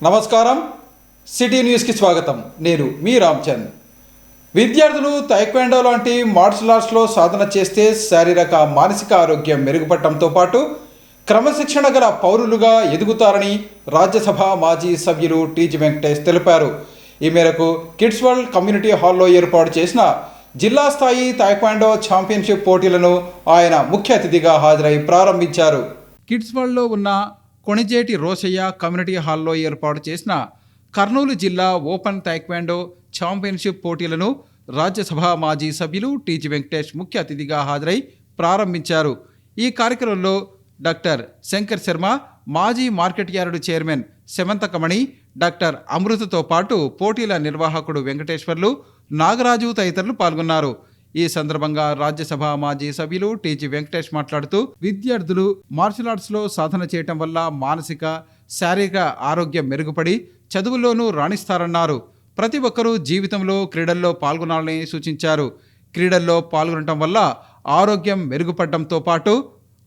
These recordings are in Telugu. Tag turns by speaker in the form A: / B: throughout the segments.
A: నమస్కారం, సిటీ న్యూస్కి స్వాగతం. నేను మీ రామ్చంద్. విద్యార్థులు తైక్వాండో లాంటి మార్షల్ ఆర్ట్స్లో సాధన చేస్తే శారీరక మానసిక ఆరోగ్యం మెరుగుపడటంతో పాటు క్రమశిక్షణ గల పౌరులుగా ఎదుగుతారని రాజ్యసభ మాజీ సభ్యులు టీజీ వెంకటేష్ తెలిపారు. ఈ మేరకు కిడ్స్ వరల్డ్ కమ్యూనిటీ హాల్లో ఏర్పాటు చేసిన జిల్లా స్థాయి తైక్వాండో ఛాంపియన్షిప్ పోటీలను ఆయన ముఖ్య అతిథిగా హాజరై ప్రారంభించారు. కిడ్స్ వరల్డ్లో ఉన్న కొణిజేటి రోషయ్య కమ్యూనిటీ హాల్లో ఏర్పాటు చేసిన కర్నూలు జిల్లా ఓపెన్ తైక్వాండో ఛాంపియన్షిప్ పోటీలను రాజ్యసభ మాజీ సభ్యులు టీజీ వెంకటేష్ ముఖ్య అతిథిగా హాజరై ప్రారంభించారు. ఈ కార్యక్రమంలో డాక్టర్ శంకర్ శర్మ, మాజీ market yard chairman Semanthakamani, doctor అమృతతో పాటు పోటీల నిర్వాహకుడు వెంకటేశ్వర్లు, నాగరాజు తదితరులు పాల్గొన్నారు. ఈ సందర్భంగా రాజ్యసభ మాజీ సభ్యులు టీజీ వెంకటేష్ మాట్లాడుతూ, విద్యార్థులు మార్షల్ ఆర్ట్స్లో సాధన చేయటం వల్ల మానసిక, శారీరక ఆరోగ్యం మెరుగుపడి చదువుల్లోనూ రాణిస్తారన్నారు. ప్రతి ఒక్కరూ జీవితంలో క్రీడల్లో పాల్గొనాలని సూచించారు. క్రీడల్లో పాల్గొనటం వల్ల ఆరోగ్యం మెరుగుపడటంతో పాటు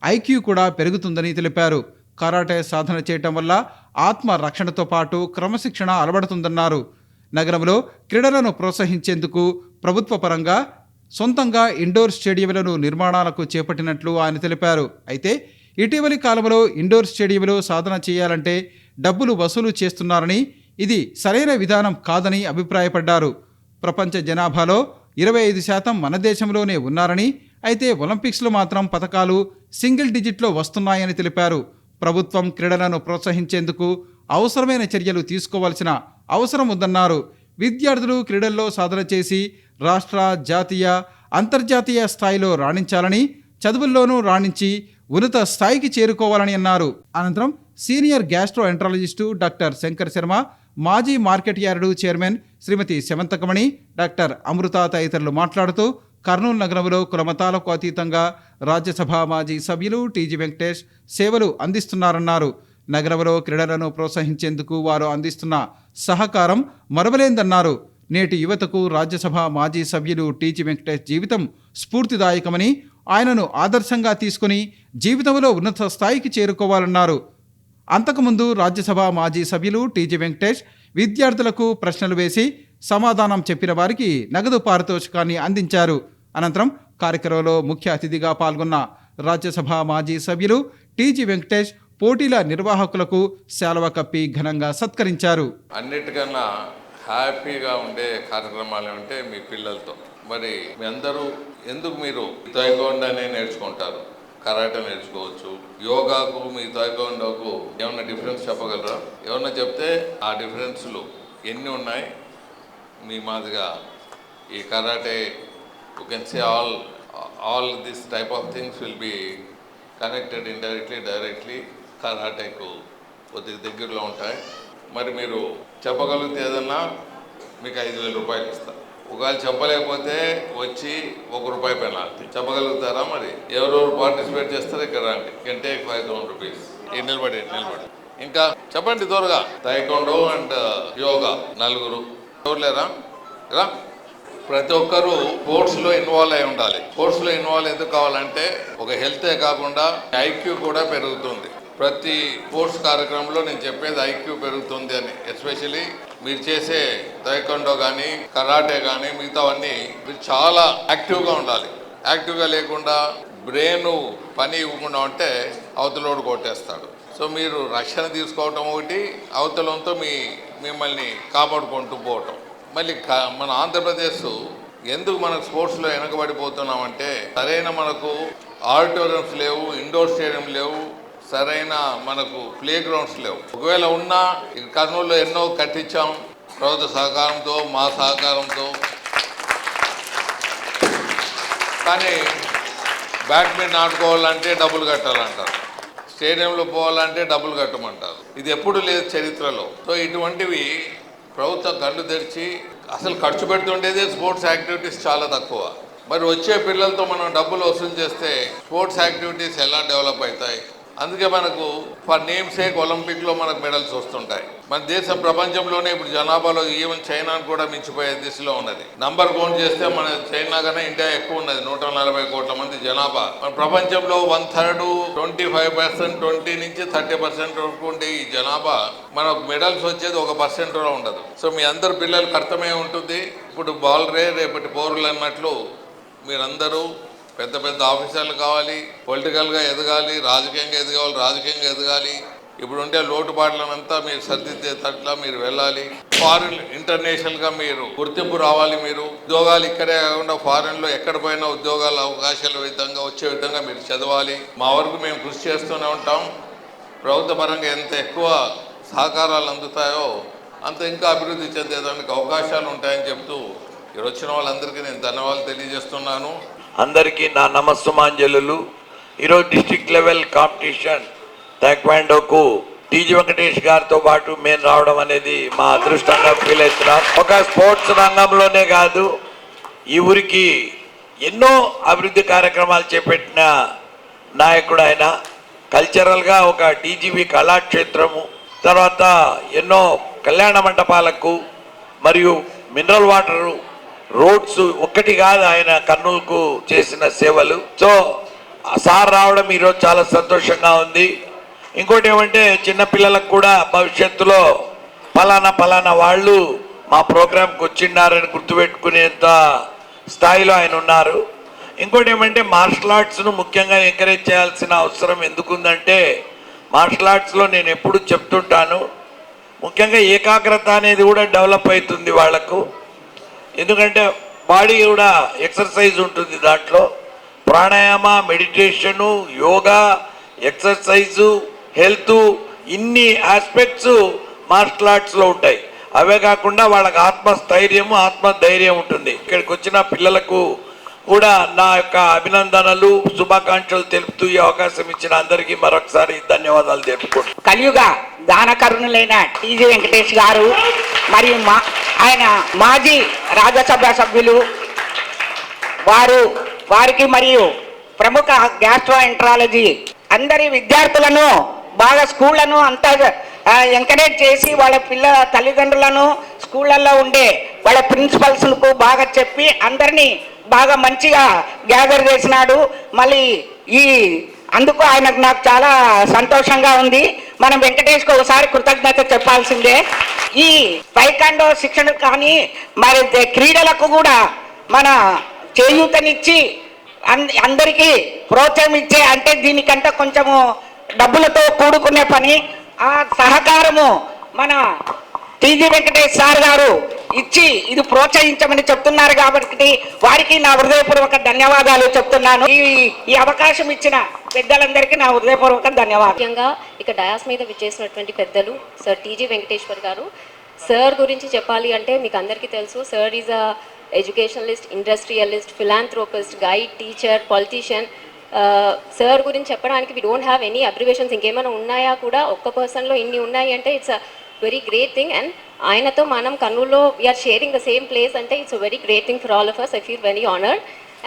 A: ఐక్యూ కూడా పెరుగుతుందని తెలిపారు. కరాటే సాధన చేయటం వల్ల ఆత్మ రక్షణతో పాటు క్రమశిక్షణ అలవడుతుందన్నారు. నగరంలో క్రీడలను ప్రోత్సహించేందుకు ప్రభుత్వ పరంగా సొంతంగా ఇండోర్ స్టేడియంలను నిర్మాణాలకు చేపట్టినట్లు ఆయన తెలిపారు. అయితే ఇటీవలి కాలంలో ఇండోర్ స్టేడియంలో సాధన చేయాలంటే డబ్బులు వసూలు చేస్తున్నారని, ఇది సరైన విధానం కాదని అభిప్రాయపడ్డారు. ప్రపంచ జనాభాలో 25% మన దేశంలోనే ఉన్నారని, అయితే ఒలింపిక్స్లో మాత్రం పథకాలు సింగిల్ డిజిట్లో వస్తున్నాయని తెలిపారు. ప్రభుత్వం క్రీడలను ప్రోత్సహించేందుకు అవసరమైన చర్యలు తీసుకోవాల్సిన అవసరం ఉందన్నారు. విద్యార్థులు క్రీడల్లో సాధన చేసి రాష్ట్ర, జాతీయ, అంతర్జాతీయ స్థాయిలో రాణించాలని, చదువుల్లోనూ రాణించి ఉన్నత స్థాయికి చేరుకోవాలని అన్నారు. అనంతరం senior gastro enterologist doctor Shankar Sharma, మాజీ మార్కెట్ యార్డు చైర్మన్ శ్రీమతి సెమంతకమణి, డాక్టర్ అమృత తదితరులు మాట్లాడుతూ, కర్నూలు నగరంలో కులమతాలకు అతీతంగా రాజ్యసభ మాజీ సభ్యులు టీజీ వెంకటేష్ సేవలు అందిస్తున్నారన్నారు. నగరంలో క్రీడలను ప్రోత్సహించేందుకు వారు అందిస్తున్న సహకారం మరవలేందన్నారు. నేటి యువతకు రాజ్యసభ మాజీ సభ్యులు టీజీ వెంకటేష్ జీవితం స్ఫూర్తిదాయకమని, ఆయనను ఆదర్శంగా తీసుకుని జీవితంలో ఉన్నత స్థాయికి చేరుకోవాలన్నారు. అంతకుముందు రాజ్యసభ మాజీ సభ్యులు టీజీ వెంకటేష్ విద్యార్థులకు ప్రశ్నలు వేసి సమాధానం చెప్పిన వారికి నగదు పారితోషికాన్ని అందించారు. అనంతరం కార్యక్రమంలో ముఖ్య అతిథిగా పాల్గొన్న రాజ్యసభ మాజీ సభ్యులు టీజీ వెంకటేష్ పోటీల నిర్వాహకులకు శాలువ కప్పి ఘనంగా సత్కరించారు.
B: అన్నిటికన్నా హ్యాపీగా ఉండే కార్యక్రమాలు అంటే మీ పిల్లలతో. మరి మీ అందరూ ఎందుకు మీరు తైక్వాండోనే నేర్చుకుంటారు? కరాటే నేర్చుకోవచ్చు. యోగాకు మీ తైక్వాండోకు ఏమన్నా డిఫరెన్స్ చెప్పగలరా? ఏమన్నా చెప్తే ఆ డిఫరెన్స్లు ఎన్ని ఉన్నాయి? మీ మాదిగా ఈ karate you can say all this type of things will be connected indirectly, directly కరాటేకు కొద్దిగా దగ్గరలో ఉంటాయి. మరి మీరు చెప్పగలిగితే ఏదన్నా మీకు 5,000 రూపాయలు ఇస్తారు. ఒకవేళ చెప్పలేకపోతే వచ్చి ₹1 పెనాల్టీ. చెప్పగలుగుతారా? మరి ఎవరెవరు పార్టిసిపేట్ చేస్తారు? ఇక్కడ రండి. Can take 5,000 rupees. నిలబడి ఇంకా చెప్పండి త్వరగా. తైక్వాండో అండ్ యోగా 4 ఎవరు లేరా? ప్రతి ఒక్కరూ స్పోర్ట్స్లో ఇన్వాల్వ్ అయి ఉండాలి. స్పోర్ట్స్లో ఇన్వాల్వ్ ఎందుకు కావాలంటే ఒక హెల్తే కాకుండా ఐక్యూ కూడా పెరుగుతుంది. ప్రతి స్పోర్ట్స్ కార్యక్రమంలో నేను చెప్పేది ఐక్యూ పెరుగుతుంది అని. ఎస్పెషలీ మీరు చేసే తైక్వాండో కానీ, కరాటే కానీ, మిగతావన్నీ మీరు చాలా యాక్టివ్గా ఉండాలి. యాక్టివ్గా లేకుండా బ్రెయిన్ పని ఇవ్వకుండా ఉంటే అవతలోడు కొట్టేస్తాడు. సో మీరు రక్షణ తీసుకోవటం ఒకటి, అవతలంతో మిమ్మల్ని కాపాడుకుంటూ పోవటం. మళ్ళీ మన ఆంధ్రప్రదేశ్ ఎందుకు మనకు స్పోర్ట్స్లో వెనకబడిపోతున్నామంటే సరైన మనకు ఆడిటోరియంస్ లేవు, ఇండోర్ స్టేడియం లేవు, సరైన మనకు ప్లే గ్రౌండ్స్ లేవు. ఒకవేళ ఉన్నా ఇక కర్నూలులో ఎన్నో కట్టించాం ప్రభుత్వ సహకారంతో, మా సహకారంతో. కానీ బ్యాడ్మింటన్ ఆడుకోవాలంటే డబ్బులు కట్టాలంటారు, స్టేడియంలో పోవాలంటే డబ్బులు కట్టమంటారు. ఇది ఎప్పుడు లేదు చరిత్రలో. సో ఇటువంటివి ప్రభుత్వం కళ్ళు తెరిచి అసలు ఖర్చు పెడుతుండేదే స్పోర్ట్స్ యాక్టివిటీస్ చాలా తక్కువ. మరి వచ్చే పిల్లలతో మనం డబ్బులు వసూలు చేస్తే స్పోర్ట్స్ యాక్టివిటీస్ ఎలా డెవలప్ అవుతాయి? అందుకే మనకు ఫర్ నేమ్ సేక్ ఒలింపిక్లో మనకు మెడల్స్ వస్తుంటాయి. మన దేశం ప్రపంచంలోనే ఇప్పుడు జనాభాలో ఈవెన్ చైనాను కూడా మించిపోయే దిశలో ఉన్నది. నంబర్ కౌంట్ చేస్తే మన చైనా కన్నా ఇండియా ఎక్కువ ఉన్నది. 140 కోట్ల మంది జనాభా. మన ప్రపంచంలో 1/3 25%, 20 నుంచి 30% వరకు ఉండే ఈ జనాభా మనకు మెడల్స్ వచ్చేది 1% కూడా ఉండదు. సో మీ అందరు పిల్లలకు అర్థమే ఉంటుంది. ఇప్పుడు బాలరే రేపటి పౌరులు అన్నట్లు మీరందరూ పెద్ద పెద్ద ఆఫీసర్లు కావాలి, పొలిటికల్గా ఎదగాలి, రాజకీయంగా ఎదగాలి. ఇప్పుడు ఉండే లోటుపాట్లనంతా మీరు సర్దిద్దేటట్లా మీరు వెళ్ళాలి. ఫారిన్ ఇంటర్నేషనల్గా మీరు గుర్తింపు రావాలి. మీరు ఉద్యోగాలు ఇక్కడే కాకుండా ఫారిన్లో ఎక్కడ పోయినా ఉద్యోగాల అవకాశాల విధంగా వచ్చే విధంగా మీరు చదవాలి. మా వరకు మేము కృషి చేస్తూనే ఉంటాం. ప్రభుత్వ పరంగా ఎంత ఎక్కువ సహకారాలు అందుతాయో అంత ఇంకా అభివృద్ధి చెందేదానికి అవకాశాలు ఉంటాయని చెప్తూ ఇక్కడ వచ్చిన వాళ్ళందరికీ నేను ధన్యవాదాలు తెలియజేస్తున్నాను.
C: అందరికీ నా నమస్సుమాంజలు. ఈరోజు డిస్ట్రిక్ట్ లెవెల్ కాంపిటీషన్ టైక్వాండోకు టీజీ వెంకటేష్ గారితో పాటు మేము రావడం అనేది మా అదృష్టంగా ఫీల్ అవుతున్నాం. ఒక స్పోర్ట్స్ రంగంలోనే కాదు, ఈ ఊరికి ఎన్నో అభివృద్ధి కార్యక్రమాలు చేపట్టిన నాయకుడు ఆయన. కల్చరల్గా ఒక టీజీవి కళాక్షేత్రము, తర్వాత ఎన్నో కళ్యాణ మండపాలకు మరియు మినరల్ వాటరు, రోడ్స్ ఒక్కటి కాదు ఆయన కర్నూలుకు చేసిన సేవలు. సో సార్ రావడం ఈరోజు చాలా సంతోషంగా ఉంది. ఇంకోటి ఏమంటే చిన్నపిల్లలకు కూడా భవిష్యత్తులో పలానా వాళ్ళు మా ప్రోగ్రాంకి వచ్చిన్నారని గుర్తుపెట్టుకునేంత స్థాయిలో ఆయన ఉన్నారు. ఇంకోటి ఏమంటే మార్షల్ ఆర్ట్స్ను ముఖ్యంగా ఎంకరేజ్ చేయాల్సిన అవసరం ఎందుకుందంటే, మార్షల్ ఆర్ట్స్లో నేను ఎప్పుడు చెప్తుంటాను, ముఖ్యంగా ఏకాగ్రత అనేది కూడా డెవలప్ అవుతుంది వాళ్ళకు. ఎందుకంటే బాడీ కూడా ఎక్సర్సైజ్ ఉంటుంది దాంట్లో. Pranayama, meditation, yoga, exercise, health, ఇన్ని ఆస్పెక్ట్స్ మార్షల్ ఆర్ట్స్లో ఉంటాయి. అవే కాకుండా వాళ్ళకి ఆత్మస్థైర్యము, ఆత్మధైర్యం ఉంటుంది. ఇక్కడికి వచ్చిన పిల్లలకు కూడా నా యొక్క అభినందనలు, శుభాకాంక్షలు తెలుపుతూ ఈ అవకాశం ఇచ్చిన అందరికీ మరొకసారి ధన్యవాదాలు తెలుపుకుంటున్నాను.
D: కలియుగ దానకరుణులైన టీజీ వెంకటేష్ గారు మరియు ఆయన మాజీ రాజ్యసభ సభ్యులు వారికి మరియు ప్రముఖ గ్యాస్ట్రోఎంట్రాలజీ అందరి విద్యార్థులను బాగా స్కూళ్లను అంతా ఎంకరేజ్ చేసి వాళ్ళ పిల్లల తల్లిదండ్రులను స్కూళ్ళల్లో ఉండే వాళ్ళ ప్రిన్సిపల్స్కు బాగా చెప్పి అందరినీ బాగా మంచిగా గ్యాదర్ చేసినాడు. మళ్ళీ అందుకు ఆయనకు నాకు చాలా సంతోషంగా ఉంది. మనం వెంకటేష్కి ఒకసారి కృతజ్ఞత చెప్పాల్సిందే. ఈ టైక్వాండో శిక్షణ కానీ మరి క్రీడలకు కూడా మన చేయూతనిచ్చి అందరికీ ప్రోత్సాహం ఇచ్చే, అంటే దీనికంటే కొంచెము డబ్బులతో కూడుకునే పని, ఆ సహకారము మన టీజీ వెంకటేష్ సార్ గారు ఇచ్చి ఇది ప్రోత్సహించమని చెప్తున్నారు కాబట్టి వారికి నా హృదయపూర్వక ధన్యవాదాలు చెప్తున్నాను. ఈ అవకాశం ఇచ్చిన పెద్దలందరికీ నా హృదయపూర్వక ధన్యవాదాలు.
E: ముఖ్యంగా ఇక డయాస్ మీద విచ్చేసినటువంటి పెద్దలు సార్ టీజీ వెంకటేశ్వర్ గారు. సార్ గురించి చెప్పాలి అంటే మీకు అందరికీ తెలుసు, sir is a educationalist, industrialist, philanthropist, guide, teacher, politician. Sir గురించి చెప్పడానికి we don't have any abbreviations. ఇంకేమైనా ఉన్నాయా కూడా, ఒక్క పర్సన్లో ఇన్ని ఉన్నాయి అంటే it's a very great thing. And ఆయనతో మనం కర్నూలులో we are sharing the same place అంటే it's a very great thing for all of us. I feel very honored.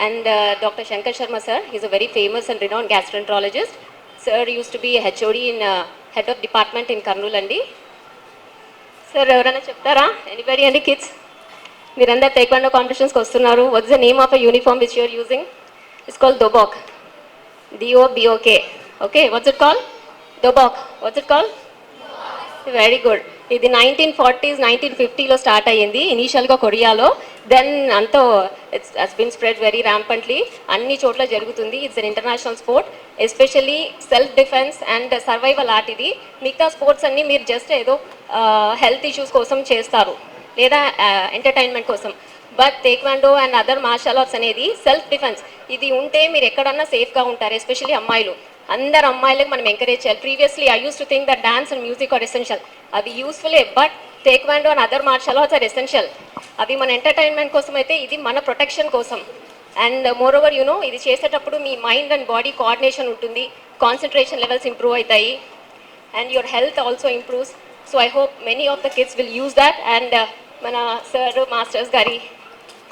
E: And Dr. Shankar Sharma sir, he's a very famous and renowned gastroenterologist. Sir used to be a HOD in head of department in Karnool andi. Sir ఎవరైనా చెప్తారా? Anybody, any kids? మీరందరూ టైక్వాండో కాంపిటీషన్స్కి వస్తున్నారు. What's the name of a uniform which you're using? It's called dobok. DOBOK. Okay, what's it call? Dobok. What's it call? Very good. ఇది 1940s 1950లో స్టార్ట్ అయ్యింది ఇనీషియల్గా కొరియాలో. దెన్ అంతా it's been spread very rampantly, అన్ని చోట్ల జరుగుతుంది. It's an international sport, especially self defence and survival art. ఇది మిగతా స్పోర్ట్స్ అన్నీ మీరు జస్ట్ ఏదో హెల్త్ ఇష్యూస్ కోసం చేస్తారు లేదా ఎంటర్టైన్మెంట్ కోసం. But taekwondo and other martial arts అనేది సెల్ఫ్ డిఫెన్స్. ఇది ఉంటే మీరు ఎక్కడన్నా సేఫ్గా ఉంటారు. ఎస్పెషల్లీ అమ్మాయిలు, అందరు అమ్మాయిలకు మనం ఎంకరేజ్ చేయాలి. Previously I use to think that dance and music are essential. అవి యూస్ఫుల్లే, but taekwondo and other martial arts are essential. అవి మన ఎంటర్టైన్మెంట్ కోసం అయితే, ఇది మన ప్రొటెక్షన్ కోసం. అండ్ మోర్ ఓవర్ ఇది చేసేటప్పుడు మీ మైండ్ అండ్ బాడీ కోఆర్డినేషన్ ఉంటుంది, కాన్సన్ట్రేషన్ లెవెల్స్ ఇంప్రూవ్ అవుతాయి, and your health also improves. So I hope many of the kids will use that. And మన సార్ మాస్టర్స్ గారి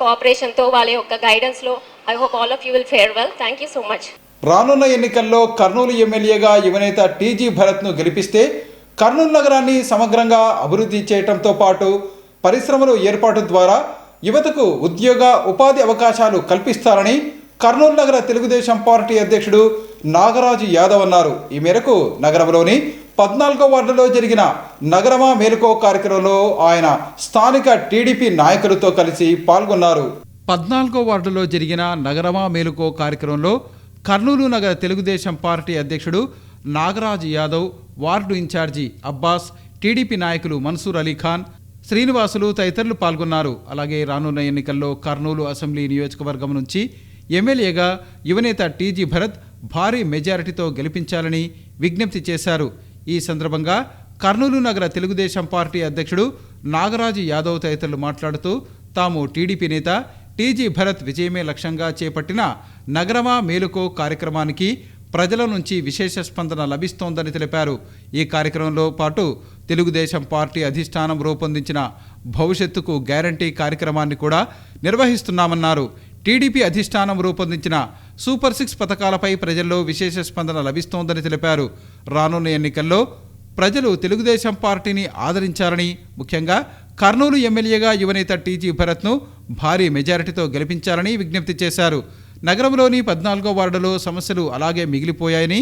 E: కోఆపరేషన్తో, వాళ్ళ యొక్క గైడెన్స్లో I hope all of you will fare well. Thank you so much.
A: రానున్న ఎన్నికల్లో కర్నూలు ఎమ్మెల్యేగా యువనేత టీజీ భరత్ను గెలిపిస్తే కర్నూలు నగరాన్ని సమగ్రంగా అభివృద్ధి చేయడంతో పాటు పరిశ్రమల ఏర్పాటు ద్వారా యువతకు ఉద్యోగ ఉపాధి అవకాశాలు కల్పిస్తారని కర్నూలు నగర తెలుగుదేశం పార్టీ అధ్యక్షుడు నాగరాజు యాదవ్ అన్నారు. ఈ మేరకు నగరంలోని 14వ వార్డులో జరిగిన నగరమా మేలుకో కార్యక్రమంలో ఆయన స్థానిక టీడీపీ నాయకులతో కలిసి పాల్గొన్నారు. 14వ వార్డులో జరిగిన నగరమా మేలుకో కార్యక్రమంలో కర్నూలు నగర తెలుగుదేశం పార్టీ అధ్యక్షుడు Nagaraju Yadav, ward in charge Abbas, TDP నాయకులు మన్సూర్ అలీఖాన్, శ్రీనివాసులు తదితరులు పాల్గొన్నారు. అలాగే రానున్న ఎన్నికల్లో కర్నూలు అసెంబ్లీ నియోజకవర్గం నుంచి ఎమ్మెల్యేగా యువనేత టీజీ భరత్ భారీ మెజారిటీతో గెలిపించాలని విజ్ఞప్తి చేశారు. ఈ సందర్భంగా కర్నూలు నగర తెలుగుదేశం పార్టీ అధ్యక్షుడు నాగరాజు యాదవ్ తదితరులు మాట్లాడుతూ తాము టీడీపీ నేత టీజీ భరత్ విజయమే లక్ష్యంగా చేపట్టిన నగరమా మేలుకో కార్యక్రమానికి ప్రజల నుంచి విశేష స్పందన లభిస్తోందని తెలిపారు. ఈ కార్యక్రమంలో పాటు తెలుగుదేశం పార్టీ అధిష్టానం రూపొందించిన భవిష్యత్తుకు గ్యారంటీ కార్యక్రమాన్ని కూడా నిర్వహిస్తున్నామన్నారు. టీడీపీ అధిష్టానం రూపొందించిన సూపర్ 6 పథకాలపై ప్రజల్లో విశేష స్పందన లభిస్తోందని తెలిపారు. రానున్న ఎన్నికల్లో ప్రజలు తెలుగుదేశం పార్టీని ఆదరించాలని, ముఖ్యంగా కర్నూలు ఎమ్మెల్యేగా యువనేత టీజీ భరత్ను భారీ మెజారిటీతో గెలిపించాలని విజ్ఞప్తి చేశారు. నగరంలోని 14వ వార్డులో సమస్యలు అలాగే మిగిలిపోయాయని,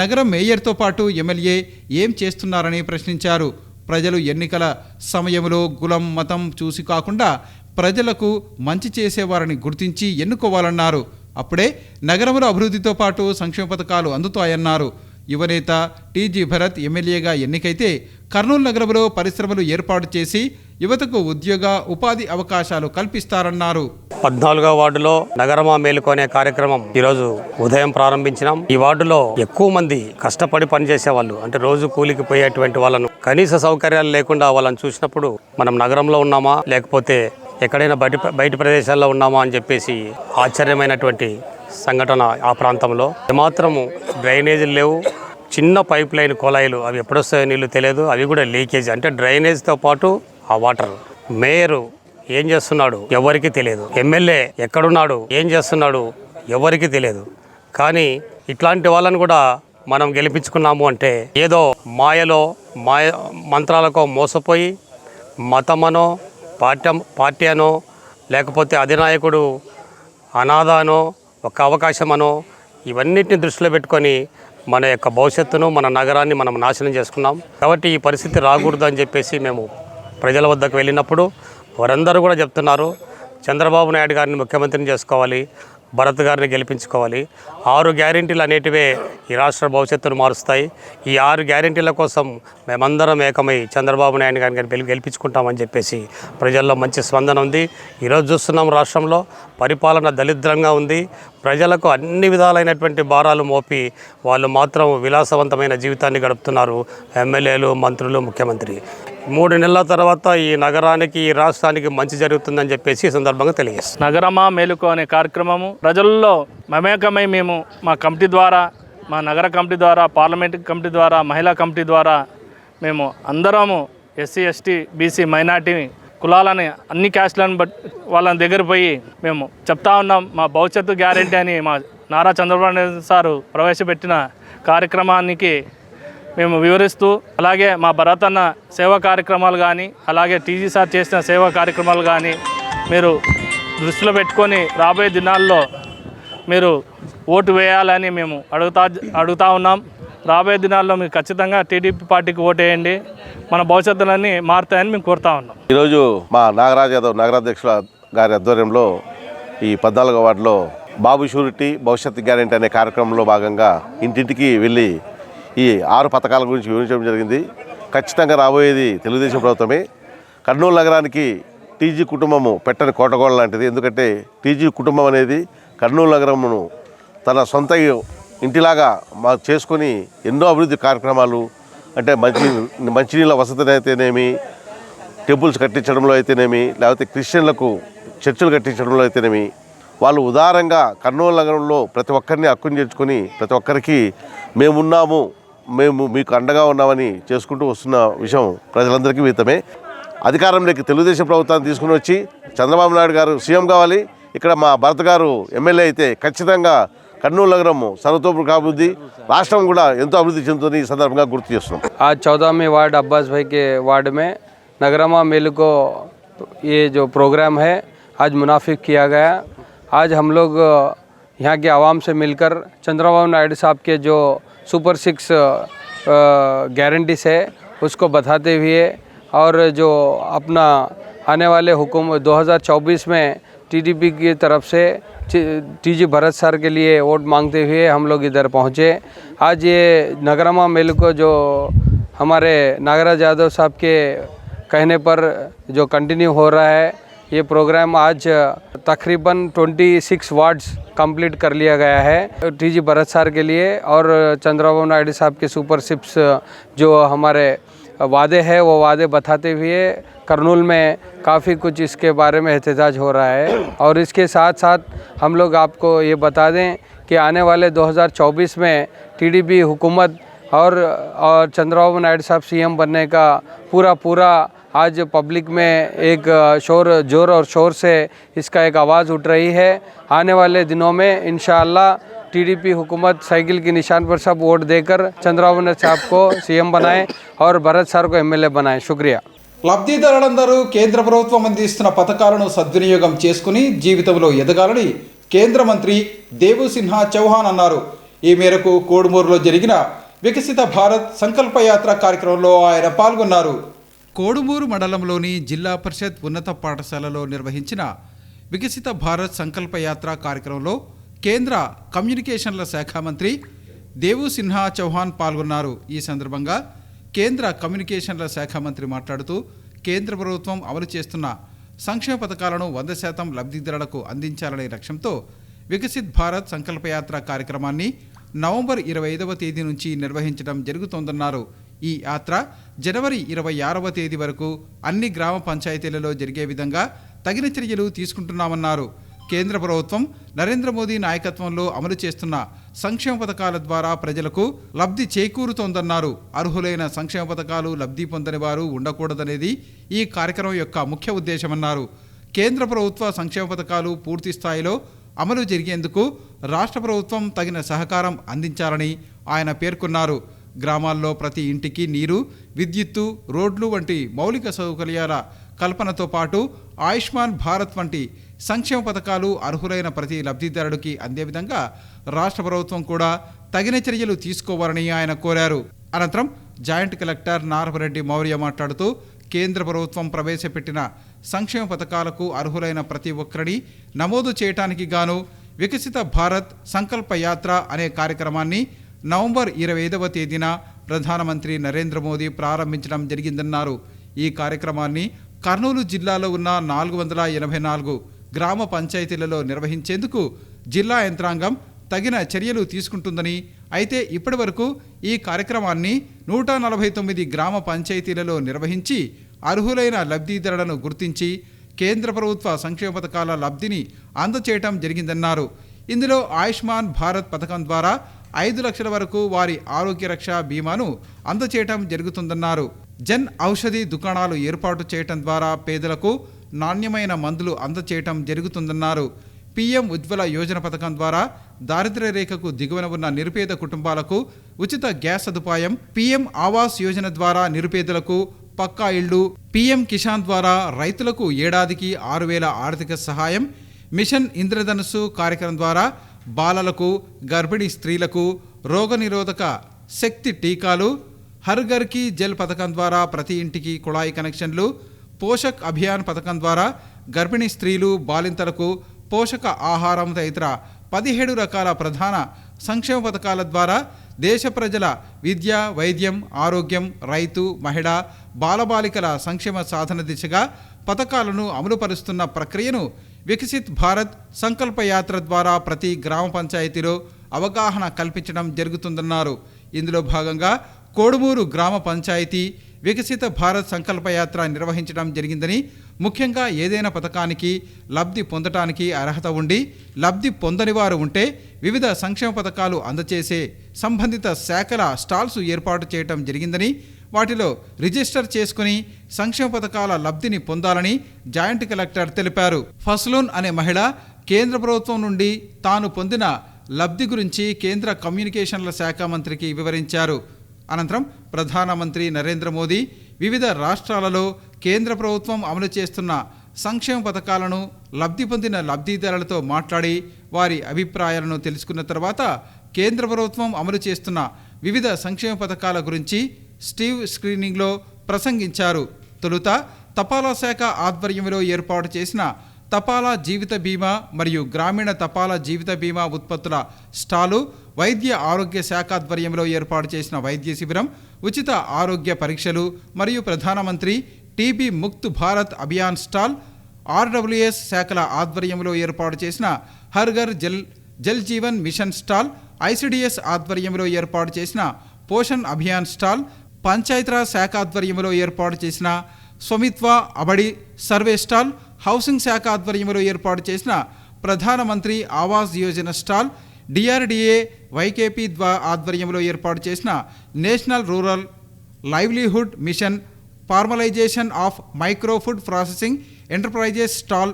A: నగరం మేయర్తో పాటు ఎమ్మెల్యే ఏం చేస్తున్నారని ప్రశ్నించారు. ప్రజలు ఎన్నికల సమయంలో కులం, మతం చూసి కాకుండా ప్రజలకు మంచి చేసేవారిని గుర్తించి ఎన్నుకోవాలన్నారు. అప్పుడే నగరంలో అభివృద్ధితో పాటు సంక్షేమ పథకాలు అందుతాయన్నారు. యువనేత టీజీ భరత్ ఎమ్మెల్యేగా ఎన్నికైతే కర్నూలు నగరంలో పరిశ్రమలు ఏర్పాటు చేసి యువతకు ఉద్యోగ ఉపాధి అవకాశాలు కల్పిస్తారన్నారు.
F: 14వ వార్డులో నగరమా మేలుకో అనే కార్యక్రమం ఈరోజు ఉదయం ప్రారంభించినాం. ఈ వార్డులో ఎక్కువ మంది కష్టపడి పనిచేసే వాళ్ళు, అంటే రోజు కూలికి పోయేటువంటి వాళ్ళను కనీస సౌకర్యాలు లేకుండా వాళ్ళని చూసినప్పుడు మనం నగరంలో ఉన్నామా లేకపోతే ఎక్కడైనా బయట ప్రదేశాల్లో ఉన్నామా అని చెప్పేసి ఆశ్చర్యమైనటువంటి సంఘటన. ఆ ప్రాంతంలో ఏమాత్రము డ్రైనేజీలు లేవు. చిన్న పైప్ లైన్ కుళాయిలు, అవి ఎప్పుడొస్తాయో నీళ్ళు తెలియదు. అవి కూడా లీకేజ్, అంటే డ్రైనేజ్తో పాటు ఆ వాటర్. మేయరు ఏం చేస్తున్నాడు ఎవరికి తెలియదు. ఎమ్మెల్యే ఎక్కడున్నాడు, ఏం చేస్తున్నాడు ఎవరికి తెలియదు. కానీ ఇట్లాంటి వాళ్ళని కూడా మనం గెలిపించుకున్నాము అంటే ఏదో మాయ మంత్రాలకో మోసపోయి మతమనో పార్టీ అనో లేకపోతే అధినాయకుడు అనాథనో ఒక అవకాశమనో ఇవన్నిటిని దృష్టిలో పెట్టుకొని మన యొక్క భవిష్యత్తును, మన నగరాన్ని మనం నాశనం చేసుకున్నాం. కాబట్టి ఈ పరిస్థితి రాకూడదు అని చెప్పేసి మేము ప్రజల వద్దకు వెళ్ళినప్పుడు వారందరూ కూడా చెప్తున్నారు, చంద్రబాబు నాయుడు గారిని ముఖ్యమంత్రిని చేసుకోవాలి, భరత్ గారిని గెలిపించుకోవాలి. 6 గ్యారెంటీలు అనేటివే ఈ రాష్ట్ర భవిష్యత్తును మారుస్తాయి. ఈ 6 గ్యారెంటీల కోసం మేమందరం ఏకమై చంద్రబాబు నాయుడు గారిని గెలిపించుకుంటామని చెప్పేసి ప్రజల్లో మంచి స్పందన ఉంది. ఈరోజు చూస్తున్నాం రాష్ట్రంలో పరిపాలన దరిద్రంగా ఉంది. ప్రజలకు అన్ని విధాలైనటువంటి భారాలు మోపి వాళ్ళు మాత్రం విలాసవంతమైన జీవితాన్ని గడుపుతున్నారు ఎమ్మెల్యేలు, మంత్రులు, ముఖ్యమంత్రి. 3 నెలల తర్వాత ఈ నగరానికి, ఈ రాష్ట్రానికి మంచి జరుగుతుందని చెప్పేసి ఈ సందర్భంగా తెలియజేస్తాం.
G: నగరమా మేలుకో అనే కార్యక్రమము ప్రజల్లో మమేకమై మేము మా కమిటీ ద్వారా, మా నగర కమిటీ ద్వారా, పార్లమెంట్ కమిటీ ద్వారా, మహిళా కమిటీ ద్వారా మేము అందరము ఎస్సీ, ఎస్టీ, బీసీ, మైనార్టీ కులాలని అన్ని క్యాస్ట్లను వాళ్ళ దగ్గర పోయి మేము చెప్తా ఉన్నాం. మా భవిష్యత్తు గ్యారెంటీ అని మా నారా చంద్రబాబు నాయుడు సారు ప్రవేశపెట్టిన కార్యక్రమానికి మేము వివరిస్తూ, అలాగే మా భరత్ అన్న సేవా కార్యక్రమాలు కానీ, అలాగే టీజీ సార్ చేసిన సేవా కార్యక్రమాలు కానీ మీరు దృష్టిలో పెట్టుకొని రాబోయే దినాల్లో మీరు ఓటు వేయాలని మేము అడుగుతా ఉన్నాం. రాబోయే దినాల్లో మీరు ఖచ్చితంగా టీడీపీ పార్టీకి ఓటు వేయండి, మన భవిష్యత్తులన్నీ మారుతాయని మేము కోరుతా ఉన్నాం.
H: ఈరోజు మా నాగరాజ్ యాదవ్ నగరాధ్యక్షుల గారి ఆధ్వర్యంలో ఈ 14వ వార్డులో బాబు షూరిటీ భవిష్యత్తు గ్యారెంటీ అనే కార్యక్రమంలో భాగంగా ఇంటింటికి వెళ్ళి ఈ 6 పథకాల గురించి వివరించడం జరిగింది. ఖచ్చితంగా రాబోయేది తెలుగుదేశం ప్రభుత్వమే. కర్నూలు నగరానికి టీజీ కుటుంబము పెట్టని కోటగోడ లాంటిది. ఎందుకంటే టీజీ కుటుంబం అనేది కర్నూలు నగరమును తన సొంత ఇంటిలాగా చేసుకొని ఎన్నో అభివృద్ధి కార్యక్రమాలు, అంటే మంచినీళ్ళ వసతిని అయితేనేమి, టెంపుల్స్ కట్టించడంలో అయితేనేమి, లేకపోతే క్రిస్టియన్లకు చర్చిలు కట్టించడంలో అయితేనేమి, వాళ్ళు ఉదారంగా కర్నూలు నగరంలో ప్రతి ఒక్కరిని హక్కుని చేర్చుకొని ప్రతి ఒక్కరికి మేము మీకు అండగా ఉన్నామని చేసుకుంటూ వస్తున్న విషయం ప్రజలందరికీ విదితమే. అధికారంలోకి తెలుగుదేశం ప్రభుత్వాన్ని తీసుకుని వచ్చి చంద్రబాబు నాయుడు గారు సీఎం కావాలి, ఇక్కడ మా భరత్ గారు ఎమ్మెల్యే అయితే ఖచ్చితంగా కర్నూలు నగరం సర్వతోముఖాభివృద్ధి, రాష్ట్రం కూడా ఎంతో అభివృద్ధి చెందుతుంది ఈ సందర్భంగా గుర్తు చేస్తున్నాం.
I: आज 14वें वार्ड अब्बास भाई के वार्ड में नगरमा मेल को ये जो प्रोग्राम है आज मुनाफिक किया गया। आज हम लोग यहाँ के आवाम से मिलकर चंद्रबाबू नायडू साहब के जो सुपर 6 गारंटीज है उसको बताते हुए और जो अपना आने वाले हुकूमत 2024 में टीडीपी की तरफ से टीजी भरत सर के लिए वोट मांगते हुए हम लोग इधर पहुँचे। आज ये नगरमा मेल को जो हमारे नागराज यादव साहब के कहने पर जो कंटिन्यू हो रहा है, ये प्रोग्राम आज तकरीबन 26 वार्ड्स कंप्लीट कर लिया गया है टीजी भरत सर के लिए। और चंद्रबाबू नायडू साहब के सुपर 6 जो हमारे वादे हैं वो वादे बताते हुए करनूल में काफ़ी कुछ इसके बारे में एहतजाज हो रहा है। और इसके साथ साथ हम लोग आपको ये बता दें कि आने वाले 2024 में टीडीपी हुकूमत और चंद्रबाबू नायडू साहब सीएम बनने का पूरा आज पब्लिक में एक जोर और शोर से इसका एक आवाज़ उठ रही है। आने वाले दिनों में इंशाअल्लाह टीडीपी हुकूमत साइकिल के निशान पर सब वोट देकर चंद्रबाबू नायडू साहब को सीएम बनाएं और भरत सर को एमएलए बनाएं। शुक्रिया।
A: లబ్ధిదారులందరూ కేంద్ర ప్రభుత్వం అందిస్తున్న పథకాలను సద్వినియోగం చేసుకుని జీవితంలో ఎదగాలని కేంద్ర మంత్రి దేవుసిన్హా చౌహాన్ అన్నారు. ఈ మేరకు కోడుమూరులో జరిగిన వికసిత భారత్ సంకల్ప యాత్ర కార్యక్రమంలో ఆయన పాల్గొన్నారు. కోడుమూరు మండలంలోని జిల్లా పరిషత్ ఉన్నత పాఠశాలలో నిర్వహించిన వికసిత భారత్ సంకల్ప యాత్ర కార్యక్రమంలో కేంద్ర కమ్యూనికేషన్ల శాఖ మంత్రి దేవుసిన్హా చౌహాన్ పాల్గొన్నారు. ఈ సందర్భంగా కేంద్ర కమ్యూనికేషన్ల శాఖ మంత్రి మాట్లాడుతూ కేంద్ర ప్రభుత్వం అమలు చేస్తున్న సంక్షేమ పథకాలను 100% లబ్ధిదారులకు అందించాలనే లక్ష్యంతో వికసిత్ భారత్ సంకల్పయాత్ర కార్యక్రమాన్ని నవంబర్ 25వ తేదీ నుంచి నిర్వహించడం జరుగుతోందన్నారు. ఈ యాత్ర జనవరి 26వ తేదీ వరకు అన్ని గ్రామ పంచాయతీలలో జరిగే విధంగా తగిన చర్యలు తీసుకుంటున్నామన్నారు. కేంద్ర ప్రభుత్వం నరేంద్ర మోదీ నాయకత్వంలో అమలు చేస్తున్న సంక్షేమ పథకాల ద్వారా ప్రజలకు లబ్ధి చేకూరుతోందన్నారు. అర్హులైన సంక్షేమ పథకాలు లబ్ధి పొందని వారు ఉండకూడదనేది ఈ కార్యక్రమం యొక్క ముఖ్య ఉద్దేశమన్నారు. కేంద్ర ప్రభుత్వ సంక్షేమ పథకాలు పూర్తి స్థాయిలో అమలు జరిగేందుకు రాష్ట్ర ప్రభుత్వం తగిన సహకారం అందించాలని ఆయన పేర్కొన్నారు. గ్రామాల్లో ప్రతి ఇంటికి నీరు, విద్యుత్తు, రోడ్లు వంటి మౌలిక సౌకర్యాల కల్పనతో పాటు ఆయుష్మాన్ భారత్ వంటి సంక్షేమ పథకాలు అర్హులైన ప్రతి లబ్ధిదారుడికి అందే విధంగా రాష్ట్ర ప్రభుత్వం కూడా తగిన చర్యలు తీసుకోవాలని ఆయన కోరారు. అనంతరం జాయింట్ కలెక్టర్ నారపరెడ్డి మౌర్య మాట్లాడుతూ కేంద్ర ప్రభుత్వం ప్రవేశపెట్టిన సంక్షేమ పథకాలకు అర్హులైన ప్రతి ఒక్కరిని నమోదు చేయడానికి గాను వికసిత భారత్ సంకల్ప యాత్ర అనే కార్యక్రమాన్ని నవంబర్ 25వ తేదీన ప్రధానమంత్రి నరేంద్ర మోదీ ప్రారంభించడం జరిగిందన్నారు. ఈ కార్యక్రమాన్ని కర్నూలు జిల్లాలో ఉన్న 484 గ్రామ పంచాయతీలలో నిర్వహించేందుకు జిల్లా యంత్రాంగం తగిన చర్యలు తీసుకుంటుందని, అయితే ఇప్పటి వరకు ఈ కార్యక్రమాన్ని 149 గ్రామ పంచాయతీలలో నిర్వహించి అర్హులైన లబ్ధిదారులను గుర్తించి కేంద్ర ప్రభుత్వ సంక్షేమ పథకాల లబ్ధిని అందచేయటం జరిగిందన్నారు. ఇందులో ఆయుష్మాన్ భారత్ పథకం ద్వారా 5 లక్షల వరకు వారి ఆరోగ్య రక్ష బీమాను అందచేయటం జరుగుతుందన్నారు. జన్ ఔషధి దుకాణాలు ఏర్పాటు చేయటం ద్వారా పేదలకు నాణ్యమైన మందులు అందచేయటం జరుగుతుందన్నారు. పీఎం ఉజ్వల యోజన పథకం ద్వారా దారిద్ర్య రేఖకు దిగువన ఉన్న నిరుపేద కుటుంబాలకు ఉచిత గ్యాస్ సదుపాయం, పీఎం ఆవాస్ యోజన ద్వారా నిరుపేదలకు పక్కా ఇళ్లు, పీఎం కిసాన్ ద్వారా రైతులకు ఏడాదికి 6,000 ఆర్థిక సహాయం, మిషన్ ఇంద్రధనుస్సు కార్యక్రమం ద్వారా బాలలకు, గర్భిణీ స్త్రీలకు రోగనిరోధక శక్తి టీకాలు, హర్ ఘర్ కీ జల్ పథకం ద్వారా ప్రతి ఇంటికి కుళాయి కనెక్షన్లు, పోషక్ అభియాన్ పథకం ద్వారా గర్భిణీ స్త్రీలు, బాలింతలకు పోషక ఆహారం తదితర 17 రకాల ప్రధాన సంక్షేమ పథకాల ద్వారా దేశ ప్రజల విద్య, వైద్యం, ఆరోగ్యం, రైతు, మహిళ, బాలబాలికల సంక్షేమ సాధన దిశగా పథకాలను అమలుపరుస్తున్న ప్రక్రియను వికసిత్ భారత్ సంకల్ప యాత్ర ద్వారా ప్రతి గ్రామ పంచాయతీలో అవగాహన కల్పించడం జరుగుతుందన్నారు. ఇందులో భాగంగా కోడుమూరు గ్రామ పంచాయతీ వికసిత భారత్ సంకల్ప యాత్ర నిర్వహించడం జరిగిందని, ముఖ్యంగా ఏదైనా పథకానికి లబ్ధి పొందటానికి అర్హత ఉండి లబ్ధి పొందని వారు ఉంటే వివిధ సంక్షేమ పథకాలు అందచేసే సంబంధిత శాఖల స్టాల్స్ ఏర్పాటు చేయడం జరిగిందని, వాటిలో రిజిస్టర్ చేసుకుని సంక్షేమ పథకాల లబ్ధిని పొందాలని జాయింట్ కలెక్టర్ తెలిపారు. ఫస్లోన్ అనే మహిళ కేంద్ర ప్రభుత్వం నుండి తాను పొందిన లబ్ధి గురించి కేంద్ర కమ్యూనికేషన్ల శాఖ మంత్రికి వివరించారు. అనంతరం ప్రధానమంత్రి నరేంద్ర మోదీ వివిధ రాష్ట్రాలలో కేంద్ర ప్రభుత్వం అమలు చేస్తున్న సంక్షేమ పథకాలను లబ్ధి పొందిన లబ్ధిదారులతో మాట్లాడి వారి అభిప్రాయాలను తెలుసుకున్న తర్వాత కేంద్ర ప్రభుత్వం అమలు చేస్తున్న వివిధ సంక్షేమ పథకాల గురించి స్టీవ్ స్క్రీనింగ్లో ప్రసంగించారు. తొలుత తపాలా శాఖ ఆధ్వర్యంలో ఏర్పాటు చేసిన తపాలా జీవిత బీమా మరియు గ్రామీణ తపాలా జీవిత బీమా ఉత్పత్తుల స్టాలు, వైద్య ఆరోగ్య శాఖ ఆధ్వర్యంలో ఏర్పాటు చేసిన వైద్య శిబిరం, ఉచిత ఆరోగ్య పరీక్షలు మరియు ప్రధానమంత్రి TB Mukt Bharat Abhiyan stall, RWS శాఖల ఆధ్వర్యంలో ఏర్పాటు చేసిన Har Ghar Jal Jeevan mission stall, ICDS ఆధ్వర్యంలో ఏర్పాటు చేసిన పోషణ్ అభియాన్ స్టాల్, పంచాయతీరాజ్ శాఖ ఆధ్వర్యంలో ఏర్పాటు చేసిన స్వమిత్వ అబడి సర్వే స్టాల్, హౌసింగ్ శాఖ ఆధ్వర్యంలో ఏర్పాటు చేసిన ప్రధానమంత్రి Awas Yojana stall, DRDA YKP ఆధ్వర్యంలో ఏర్పాటు చేసిన national rural livelihood machine formalisation of micro food processing enterprises stall,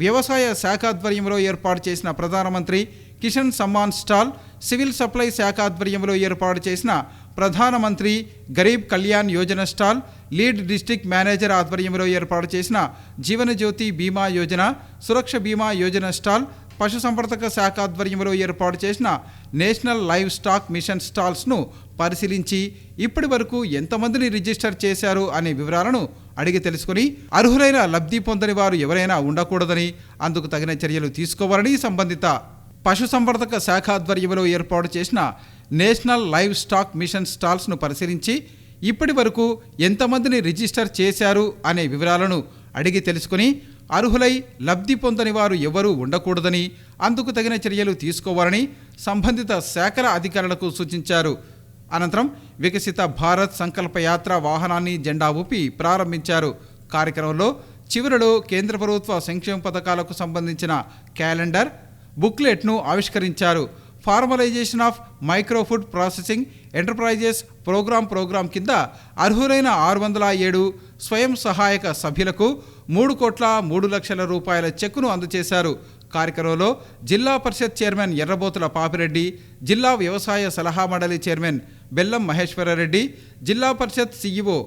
A: వ్యవసాయ శాఖ ఆధ్వర్యంలో ఏర్పాటు చేసిన ప్రధానమంత్రి Kisan Samman stall, civil supply శాఖ ఆధ్వర్యంలో ఏర్పాటు చేసిన ప్రధానమంత్రి Garib Kalyan Yojana stall, lead district manager ఆధ్వర్యంలో ఏర్పాటు చేసిన జీవనజ్యోతి బీమా యోజన, సురక్ష బీమా యోజన స్టాల్, పశుసంవర్ధక శాఖ ఆధ్వర్యంలో ఏర్పాటు చేసిన నేషనల్ లైవ్ స్టాక్ మిషన్ స్టాల్స్ను పరిశీలించి ఇప్పటి వరకు ఎంతమందిని రిజిస్టర్ చేశారు అనే వివరాలను అడిగి తెలుసుకుని అర్హులైన లబ్ధి పొందని వారు ఎవరైనా ఉండకూడదని, అందుకు తగిన చర్యలు తీసుకోవాలని సంబంధిత పశుసంవర్ధక శాఖ ఆధ్వర్యంలో ఏర్పాటు చేసిన నేషనల్ లైవ్ స్టాక్ మిషన్ స్టాల్స్ను పరిశీలించి ఇప్పటి వరకు ఎంతమందిని రిజిస్టర్ చేశారు అనే వివరాలను అడిగి తెలుసుకుని అర్హులై లబ్ధి పొందని వారు ఎవరూ ఉండకూడదని, అందుకు తగిన చర్యలు తీసుకోవాలని సంబంధిత శాఖల అధికారులకు సూచించారు. అనంతరం వికసిత భారత్ సంకల్ప యాత్ర వాహనాన్ని జెండా ఊపి ప్రారంభించారు. కార్యక్రమంలో చివరిలో కేంద్ర ప్రభుత్వ సంక్షేమ పథకాలకు సంబంధించిన క్యాలెండర్, బుక్లెట్ను ఆవిష్కరించారు. Formalisation of micro food processing enterprises programme కింద అర్హులైన 607 స్వయం సహాయక సభ్యులకు 3,03,00,000 రూపాయల చెక్కును అందజేశారు. కార్యక్రమంలో జిల్లా పరిషత్ చైర్మన్ ఎర్రబోతుల పాపిరెడ్డి, జిల్లా వ్యవసాయ సలహా మండలి చైర్మన్ బెల్లం మహేశ్వరరెడ్డి, జిల్లా పరిషత్ సీఈఓ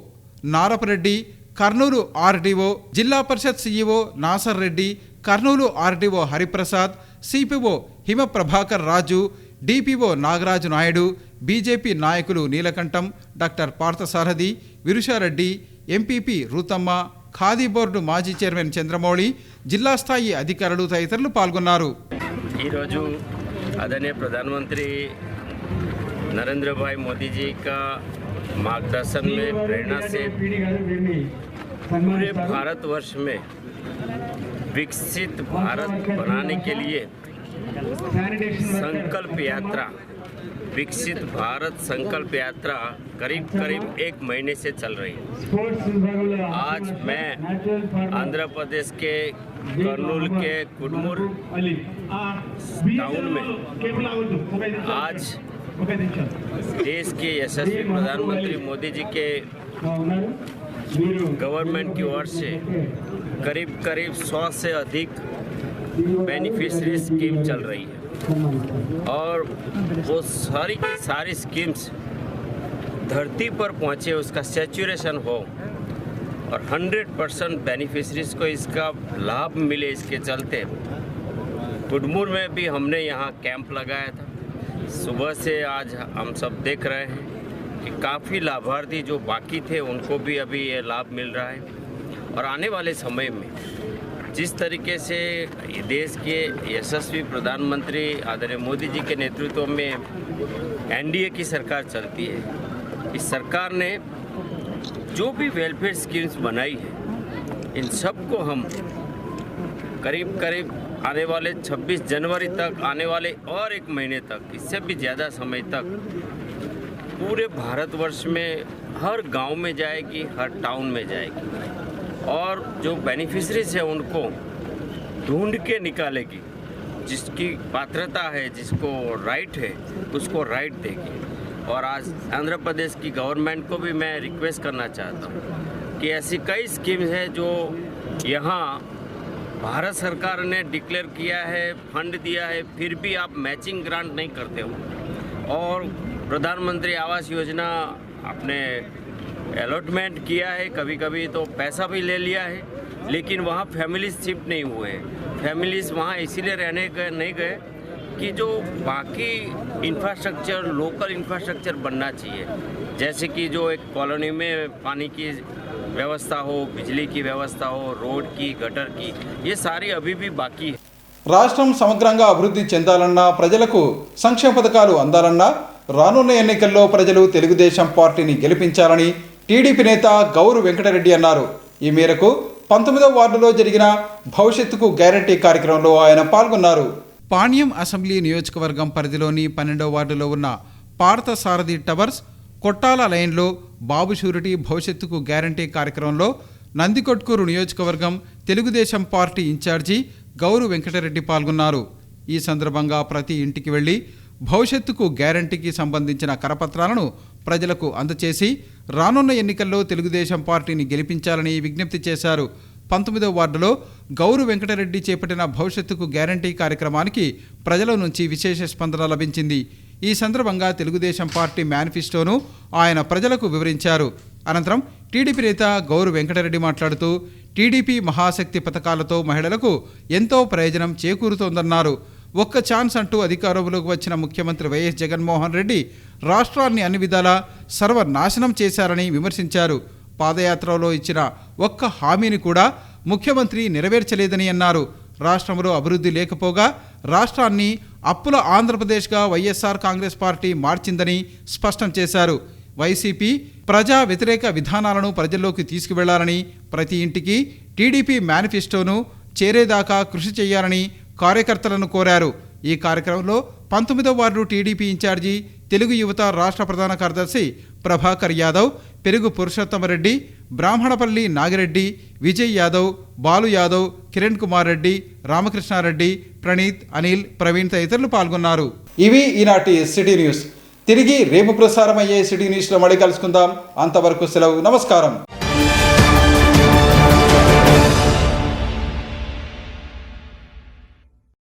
A: నారపరెడ్డి, కర్నూలు ఆర్డీఓ, జిల్లా Parishad CEO Nasar Reddy, Kurnool RDO Hariprasad, CPO Hima Prabhakar Raju, DPO Nagaraju Naidu, BJP నాయకులు Neelakantham, doctor Parthasarathi, Virusha Reddy, MPP Ruthamma, Khadi board మాజీ చైర్మన్ చంద్రమౌళి, జిల్లా స్థాయి అధికారులు తదితరులు పాల్గొన్నారు.
J: ఈరోజు आदरणीय प्रधानमंत्री नरेंद्र भाई मोदी जी का मार्गदर्शन में प्रेरणा से पूरे भारतवर्ष में विकसित भारत बनाने के लिए संकल्प यात्रा, विकसित भारत संकल्प यात्रा करीब 1 महीने से चल रही है। आज मैं आंध्र प्रदेश के कर्नूल के कुडमूर टाउन में आज देश के यशस्वी प्रधानमंत्री मोदी जी के गवर्नमेंट की ओर से करीब 100 से अधिक बेनिफिशियरी स्कीम चल रही है और वो सारी की सारी स्कीम्स धरती पर पहुँचे, उसका सैचुरेशन हो और 100% बेनिफिशरीज को इसका लाभ मिले। इसके चलते कुडमूर में भी हमने यहाँ कैंप लगाया था। सुबह से आज हम सब देख रहे हैं कि काफ़ी लाभार्थी जो बाकी थे उनको भी अभी ये लाभ मिल रहा है और आने वाले समय में जिस तरीके से देश के यशस्वी प्रधानमंत्री आदरणीय मोदी जी के नेतृत्व में एनडीए की सरकार चलती है, इस सरकार ने जो भी वेलफेयर स्कीम्स बनाई है इन सब को हम करीब आने वाले 26 जनवरी तक, आने वाले और 1 महीने तक, इससे भी ज़्यादा समय तक पूरे भारतवर्ष में हर गांव में जाएगी, हर टाउन में जाएगी और जो बेनिफिशरीज है उनको ढूंढ के निकालेगी। जिसकी पात्रता है, जिसको राइट है, उसको राइट देगी। और आज आंध्र प्रदेश की गवर्नमेंट को भी मैं रिक्वेस्ट करना चाहता हूँ कि ऐसी कई स्कीम्स हैं जो यहाँ भारत सरकार ने डिक्लेयर किया है, फंड दिया है, फिर भी आप मैचिंग ग्रांट नहीं करते हो। और प्रधानमंत्री आवास योजना आपने अलॉटमेंट किया है, कभी कभी तो पैसा भी ले लिया है, लेकिन वहाँ फैमिलीज शिफ्ट नहीं हुए। फैमिलीज वहाँ इसीलिए रहने नहीं गए कि जो बाकी इंफ्रास्ट्रक्चर, लोकल इंफ्रास्ट्रक्चर बनना चाहिए, जैसे कि जो एक कॉलोनी में पानी की व्यवस्था हो, बिजली की व्यवस्था हो, रोड की, गटर की, ये सारी अभी भी बाकी है।
A: రాష్ట్రం సమగ్రంగా అభివృద్ధి చెందాలన్నా ప్రజలకు సంక్షేమ పథకాలు అందాలన్నా రానున్న ఎన్నికల్లో ప్రజలు తెలుగుదేశం పార్టీని గెలిపించాలని టీడీపీ నేత గౌరు వెంకటరెడ్డి అన్నారు. ఈ మేరకు 19వ వార్డులో జరిగిన భవిష్యత్తుకు గ్యారంటీ కార్యక్రమంలో ఆయన పాల్గొన్నారు. పాణ్యం అసెంబ్లీ నియోజకవర్గం పరిధిలోని 12వ వార్డులో ఉన్న పార్థసారథి టవర్స్ కొట్టాల లైన్లో బాబు షూరిటీ భవిష్యత్తుకు గ్యారంటీ కార్యక్రమంలో నందికొట్కూరు నియోజకవర్గం తెలుగుదేశం పార్టీ ఇన్ఛార్జి గౌరు వెంకటరెడ్డి పాల్గొన్నారు. ఈ సందర్భంగా ప్రతి ఇంటికి వెళ్లి భవిష్యత్తుకు గ్యారంటీకి సంబంధించిన కరపత్రాలను ప్రజలకు అందచేసి రానున్న ఎన్నికల్లో తెలుగుదేశం పార్టీని గెలిపించాలని విజ్ఞప్తి చేశారు. 19వ వార్డులో గౌరు వెంకటరెడ్డి చేపట్టిన భవిష్యత్తుకు గ్యారంటీ కార్యక్రమానికి ప్రజల నుంచి విశేష స్పందన లభించింది. ఈ సందర్భంగా తెలుగుదేశం పార్టీ మేనిఫెస్టోను ఆయన ప్రజలకు వివరించారు. అనంతరం టీడీపీ నేత గౌరు వెంకటరెడ్డి మాట్లాడుతూ టీడీపీ మహాశక్తి పథకాలతో మహిళలకు ఎంతో ప్రయోజనం చేకూరుతోందన్నారు. ఒక్క ఛాన్స్ అంటూ అధికారంలోకి వచ్చిన ముఖ్యమంత్రి వైఎస్ జగన్మోహన్ రెడ్డి రాష్ట్రాన్ని అన్ని విధాలా సర్వనాశనం చేశారని విమర్శించారు. పాదయాత్రలో ఇచ్చిన ఒక్క హామీని కూడా ముఖ్యమంత్రి నెరవేర్చలేదని అన్నారు. రాష్ట్రంలో అభివృద్ధి లేకపోగా రాష్ట్రాన్ని అప్పుల ఆంధ్రప్రదేశ్గా వైఎస్ఆర్ కాంగ్రెస్ పార్టీ మార్చిందని స్పష్టం చేశారు. వైసీపీ ప్రజా వ్యతిరేక విధానాలను ప్రజల్లోకి తీసుకువెళ్లాలని, ప్రతి ఇంటికి టీడీపీ మేనిఫెస్టోను చేరేదాకా కృషి చేయాలని కార్యకర్తలను కోరారు. ఈ కార్యక్రమంలో 19వ వార్డు టీడీపీ ఇన్ఛార్జి తెలుగు యువత రాష్ట్ర ప్రధాన కార్యదర్శి ప్రభాకర్ యాదవ్, పెరుగు పురుషోత్తమరెడ్డి, బ్రాహ్మణపల్లి నాగిరెడ్డి, విజయ్ యాదవ్, బాలు యాదవ్, కిరణ్ కుమార్ రెడ్డి, రామకృష్ణారెడ్డి, ప్రణీత్, అనిల్, ప్రవీణ్ తదితరులు పాల్గొన్నారు. ఇవి ఈనాటి సిటీ న్యూస్. తిరిగి రేపు ప్రసారమయ్యే సిటీ న్యూస్లో మళ్ళీ కలుసుకుందాం. అంతవరకు సెలవు. నమస్కారం.